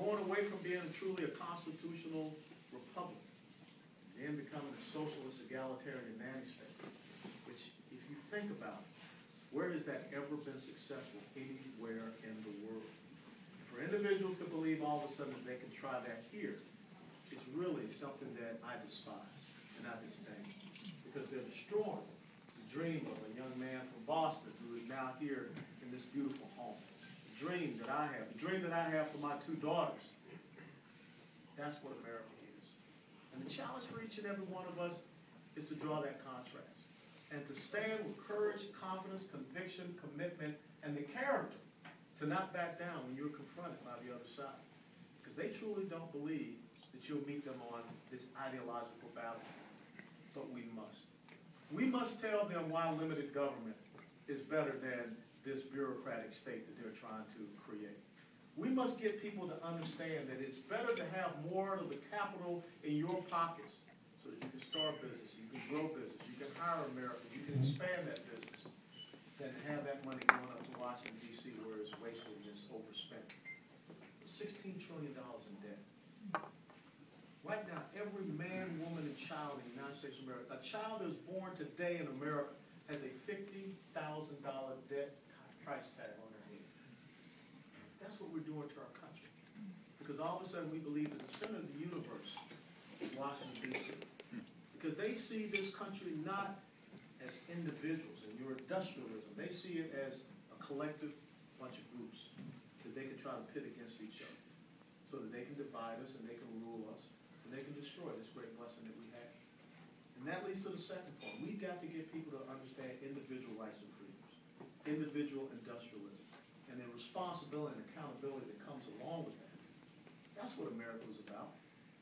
going away from being truly a constitutional republic and becoming a socialist, egalitarian nanny state, which, if you think about it, where has that ever been successful anywhere in the world? And for individuals to believe all of a sudden that they can try that here, it's really something that I despise and I disdain, because they're destroying the dream of a young man from Boston who is now here in this beautiful home. The dream that I have for my two daughters. That's what America is. And the challenge for each and every one of us is to draw that contrast and to stand with courage, confidence, conviction, commitment, and the character to not back down when you're confronted by the other side. Because they truly don't believe that you'll meet them on this ideological battlefield. But we must. We must tell them why limited government is better than this bureaucratic state that they're trying to create. We must get people to understand that it's better to have more of the capital in your pockets so that you can start business, you can grow business, you can hire America, you can expand that business, than to have that money going up to Washington, D.C. where it's wasted and it's overspent. $16 trillion in debt. Right now, every man, woman, and child in the United States of America, a child that is born today in America has a $50,000 debt price tag on their head. That's what we're doing to our country. Because all of a sudden we believe that the center of the universe is Washington, D.C. Because they see this country not as individuals and your industrialism. They see it as a collective bunch of groups that they can try to pit against each other so that they can divide us and they can rule us and they can destroy this great blessing that we have. And that leads to the second point. We've got to get people to understand individual rights and freedoms, individual industrialism, and the responsibility and accountability that comes along with that. That's what America was about.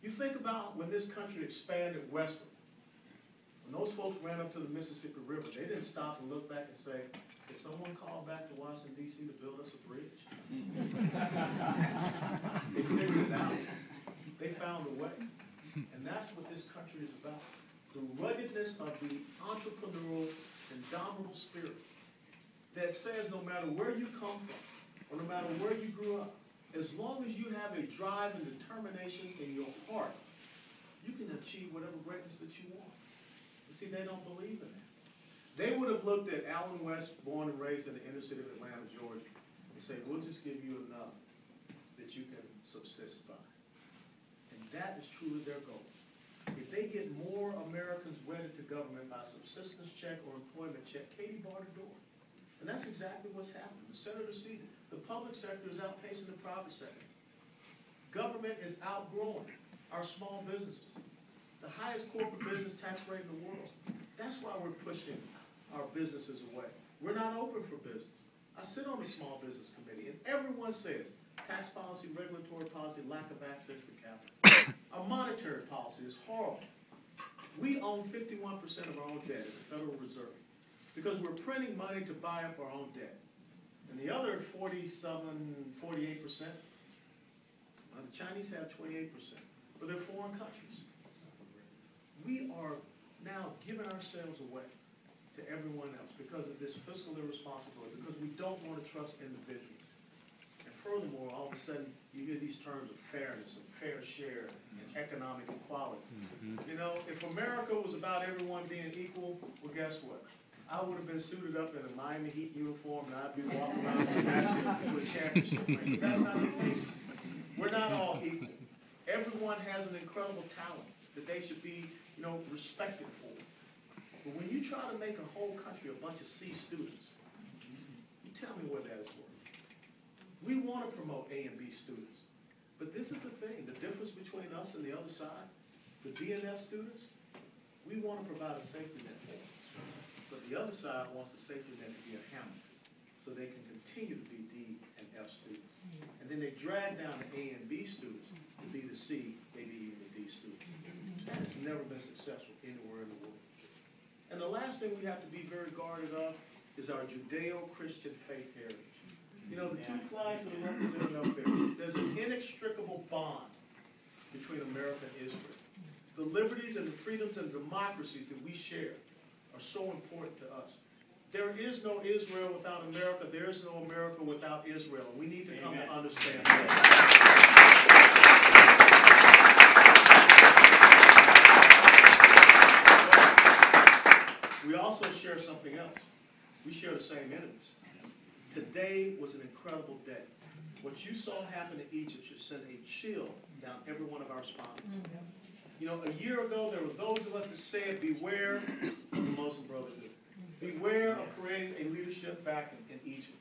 You think about when this country expanded westward. When those folks ran up to the Mississippi River, they didn't stop and look back and say, did someone call back to Washington, D.C. to build us a bridge? They figured it out. They found a way. And that's what this country is about. The ruggedness of the entrepreneurial, indomitable spirit that says no matter where you come from, or no matter where you grew up, as long as you have a drive and determination in your heart, you can achieve whatever greatness that you want. You see, they don't believe in that. They would have looked at Allen West, born and raised in the inner city of Atlanta, Georgia, and say, we'll just give you enough that you can subsist by. And that is truly their goal. If they get more Americans wedded to government by subsistence check or employment check, Katie barred the door. And that's exactly what's happening. The senator sees it. The public sector is outpacing the private sector. Government is outgrowing our small businesses. The highest corporate business tax rate in the world. That's why we're pushing our businesses away. We're not open for business. I sit on the Small Business Committee, and everyone says tax policy, regulatory policy, lack of access to capital. Our monetary policy is horrible. We own 51% of our own debt at the Federal Reserve because we're printing money to buy up our own debt. And the other 48%, the Chinese have 28%, but they're foreign countries. We are now giving ourselves away to everyone else because of this fiscal irresponsibility, because we don't want to trust individuals. And furthermore, all of a sudden, you hear these terms of fairness and fair share and economic equality. You know, if America was about everyone being equal, well, guess what? I would have been suited up in a Miami Heat uniform and I'd be walking around with a championship ring. But that's not the case. We're not all equal. Everyone has an incredible talent that they should be, you know, respected for. But when you try to make a whole country a bunch of C students, you tell me where that is working. We want to promote A and B students. But this is the thing, the difference between us and the other side, the D&F students, we want to provide a safety net for them. But the other side wants the safety net to be a hammer so they can continue to be D and F students. And then they drag down the A and B students to be the C, maybe even the D students. That has never been successful anywhere in the world. And the last thing we have to be very guarded of is our Judeo-Christian faith heritage. You know, the two flags that are represented up there, there's an inextricable bond between America and Israel. The liberties and the freedoms and democracies that we share are so important to us. There is no Israel without America. There is no America without Israel. And we need to come to understand that. We also share something else. We share the same enemies. Today was an incredible day. What you saw happen in Egypt should send a chill down every one of our spines. You know, a year ago, there were those of us that said, beware of the Muslim Brotherhood. Beware of creating a leadership back in Egypt.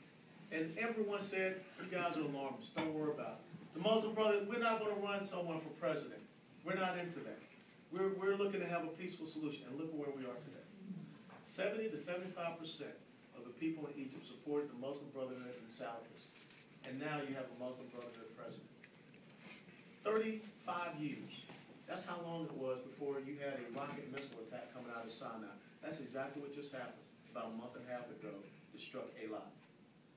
And everyone said, you guys are alarmists. Don't worry about it. The Muslim Brotherhood, we're not going to run someone for president. We're not into that. We're looking to have a peaceful solution. And look where we are today. 70 to 75% of the people in Egypt supported the Muslim Brotherhood and the Salafists. And now you have a Muslim Brotherhood president. 35 years. That's how long it was before you had a rocket missile attack coming out of Sinai. That's exactly what just happened about a month and a half ago. It struck Eilat.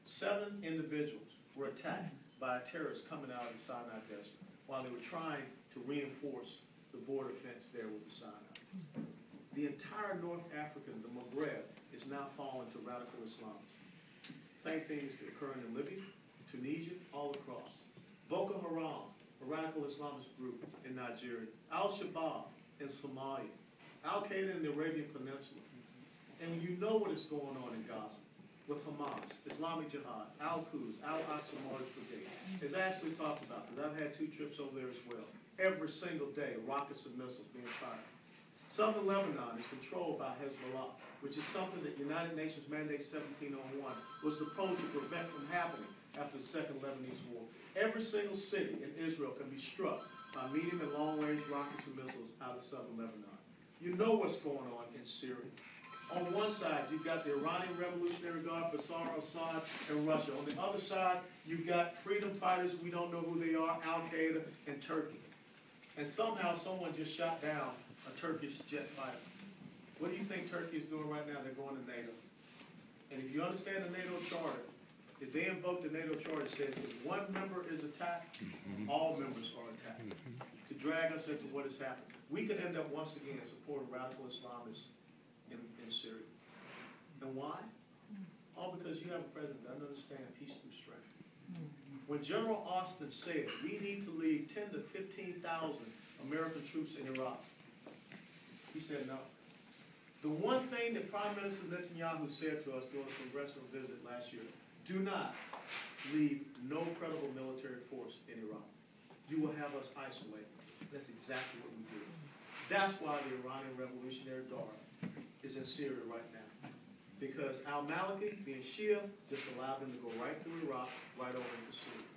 7 individuals were attacked by a terrorist coming out of the Sinai desert while they were trying to reinforce the border fence there with the Sinai. The entire North Africa, the Maghreb, is now falling to radical Islam. Same thing is occurring in Libya, Tunisia, all across. Boko Haram, a radical Islamist group in Nigeria. Al-Shabaab in Somalia. Al-Qaeda in the Arabian Peninsula. And you know what is going on in Gaza with Hamas, Islamic Jihad, Al-Quds, Al-Aqsa March Brigade. As Ashley talked about, because I've had 2 trips over there as well. Every single day, rockets and missiles being fired. Southern Lebanon is controlled by Hezbollah, which is something that United Nations Mandate 1701 was supposed to prevent from happening after the Second Lebanese War. Every single city in Israel can be struck by medium and long-range rockets and missiles out of southern Lebanon. You know what's going on in Syria. On one side, you've got the Iranian Revolutionary Guard, Bashar al-Assad, and Russia. On the other side, you've got freedom fighters, we don't know who they are, Al-Qaeda, and Turkey. And somehow someone just shot down a Turkish jet fighter. What do you think Turkey is doing right now? They're going to NATO. And if you understand the NATO charter, if they invoke the NATO charter, it says if one member is attacked, all members are attacked. To drag us into what has happened. We could end up once again supporting radical Islamists in Syria. And why? All because you have a president that doesn't understand peace through strength. When General Austin said we need to leave 10 to 15,000 American troops in Iraq, he said no. The one thing that Prime Minister Netanyahu said to us during a congressional visit last year, do not leave no credible military force in Iraq. You will have us isolated. That's exactly what we did. That's why the Iranian Revolutionary Guard is in Syria right now. Because al-Maliki, being Shia, just allowed them to go right through Iraq, right over into Syria.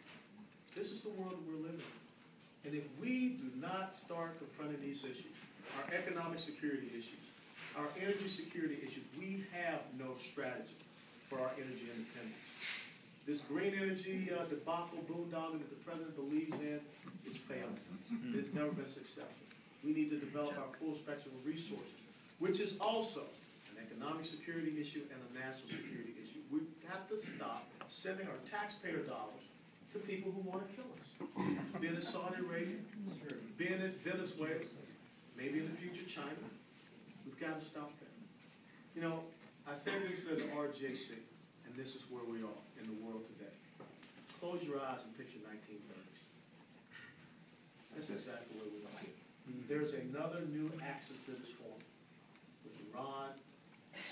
This is the world that we're living in. And if we do not start confronting these issues, our economic security issues, our energy security issues, we have no strategy for our energy independence. This green energy debacle, boondoggle that the president believes in is failing. It has never been successful. We need to develop our full spectrum of resources, which is also an economic security issue and a national security issue. We have to stop sending our taxpayer dollars to people who want to kill us. Being in Saudi Arabia, being in Venezuela, maybe in the future China. We've got to stop that. You know, I said this at the RJC, and this is where we are in the world today. Close your eyes and picture 1930s. That's exactly where we are. There's another new axis that is forming with Iran,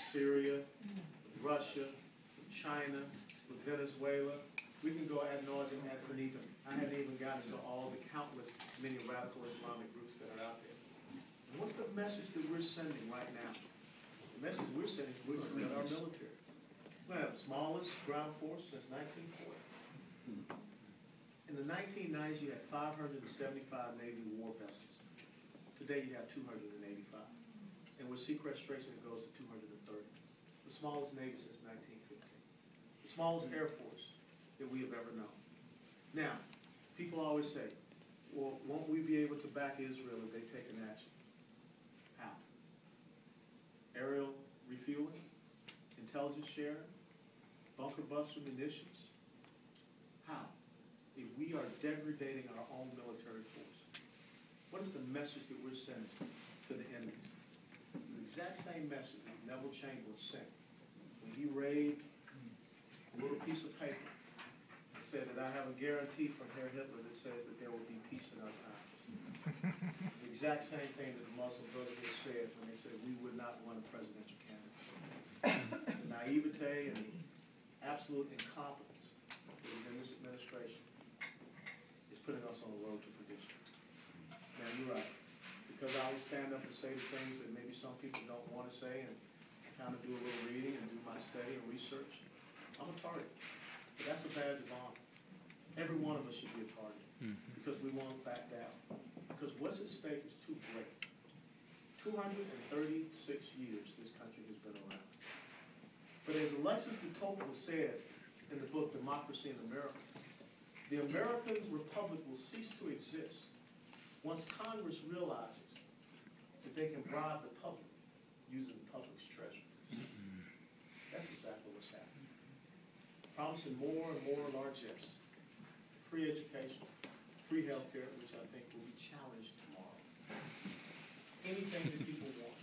Syria, with Russia, with China, with Venezuela. We can go ad nauseum, ad infinitum. I haven't even gotten to all the countless many radical Islamic groups that are out there. And what's the message that we're sending right now? The message we're sending is we're our military. We have the smallest ground force since 1940. In the 1990s, you had 575 Navy war vessels. Today, you have 285. And with sequestration, it goes to 230. The smallest Navy since 1915. The smallest Air Force that we have ever known. Now, people always say, well, won't we be able to back Israel if they take an action? How? Aerial refueling? Intelligence sharing? Bunker buster munitions? How? If we are degrading our own military force. What is the message that we're sending to the enemies? The exact same message that Neville Chamberlain sent when he read a little piece of paper that said that I have a guarantee from Herr Hitler that says that there will be peace in our time. The exact same thing that the Muslim Brotherhood said when they said we would not run a presidential candidate. The naivete and the absolute incompetence that is in this administration is putting us on the road to perdition. Now, you're right. Because I will stand up and say the things that maybe some people don't want to say and kind of do a little reading and do my study and research, I'm a target. But that's a badge of honor. Every one of us should be a target because we won't back down. Because what's at stake is too great. 236 years this country has been around. But as Alexis de Tocqueville said in the book Democracy in America, the American Republic will cease to exist once Congress realizes that they can bribe the public using the public's treasure. That's exactly what's happening. Promising more and more largesse, free education, free health care, which I think will be challenged tomorrow. Anything that people want.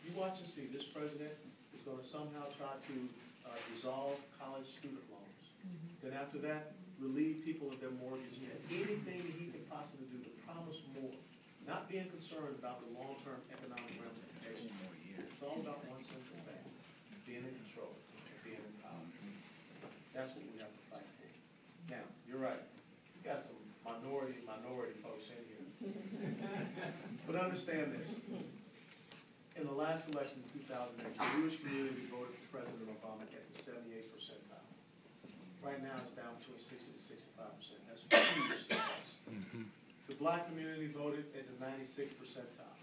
You watch and see, this president is going to somehow try to dissolve college student loans. Then after that, relieve people of their mortgage debt. Anything that he can possibly do to promise more. Not being concerned about the long-term economic ramifications. It's all about one simple thing, being in control, being in power. That's what we have to fight for. Now, you're right. You got some minority folks in here. But understand this. In the last election in 2008, the Jewish community voted for President Obama at the 78th percentile. Right now it's down between 60 to 65%. That's a huge success. The black community voted at the 96th percentile.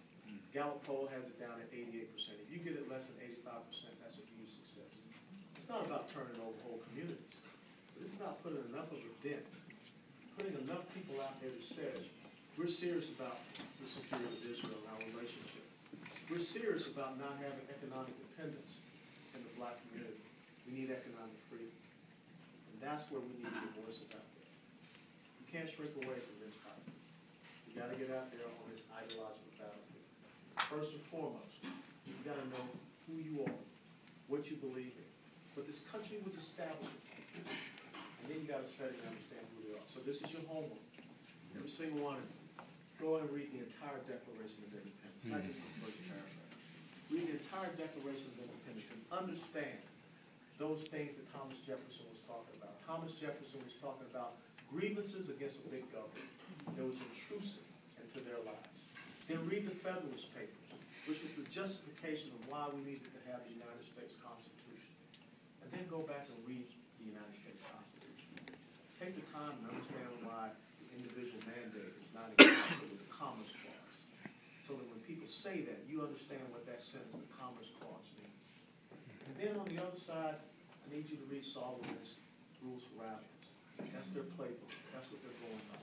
Gallup poll has it down at 88%. If you get it less than 85%, that's a huge success. It's not about turning over whole communities, but it's about putting enough of a dent, putting enough people out there that says, we're serious about the security of Israel and our relationship. We're serious about not having economic dependence in the black community. We need economic freedom. And that's where we need to get voices out there. You can't shrink away from this fight. You got to get out there on this ideological battlefield. First and foremost, you got to know who you are, what you believe in, what this country was established. And then you got to study and understand who they are. So this is your homework. Every single one of you, go and read the entire Declaration of Independence, not just the first paragraph. Read the entire Declaration of Independence and understand those things that Thomas Jefferson was talking about. Thomas Jefferson was talking about grievances against a big government that was intrusive into their lives. Then read the Federalist Papers, which was the justification of why we needed to have the United States Constitution. And then go back and read the United States Constitution. Take the time and understand why the individual mandate is not exactly with the Commerce Clause. So that when people say that, you understand what that sentence, the Commerce Clause, means. And then on the other side, I need you to read Solomon's Rules for Radicals. That's their playbook. That's what they're going by.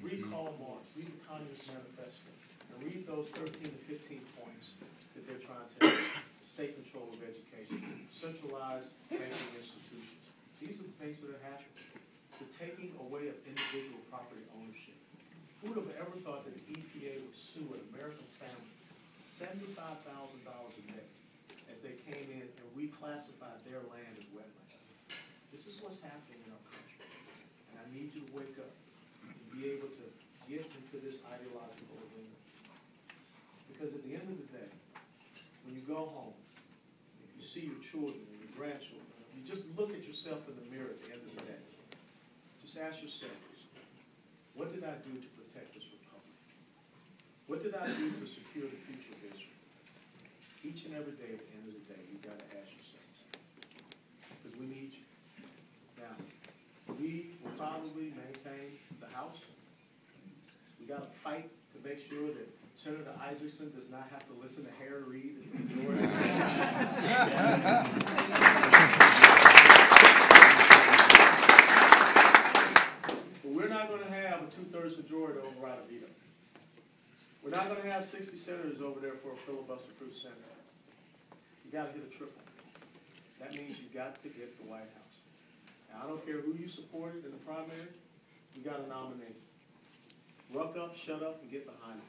Read Karl Marx, read the Communist Manifesto, and read those 13 to 15 points that they're trying to have. State control of education, centralized banking institutions. These are the things that are happening. The taking away of individual property ownership. Who would have ever thought that the EPA would sue an American family $75,000 a day as they came in and reclassified their land as wetlands? This is what's happening in our country. And I need you to wake up and be able to get into this ideological arena. Because at the end of the day, when you go home, if you see your children and your grandchildren, you just look at yourself in the mirror at the end of the day. Just ask yourselves, what did I do to protect this republic? What did I do to secure the future of Israel? Each and every day, at the end of the day, you've got to ask yourselves. Because we need you. Now, we will probably maintain the House. We got to fight to make sure that Senator Isaacson does not have to listen to Harry Reid as the majority. But we're not going to have a 2/3 majority to override a veto. We're not going to have 60 senators over there for a filibuster-proof Senate. You got to hit a triple. That means you got to get the White House. Now, I don't care who you supported in the primary, you got to nominate. Ruck up, shut up, and get behind me.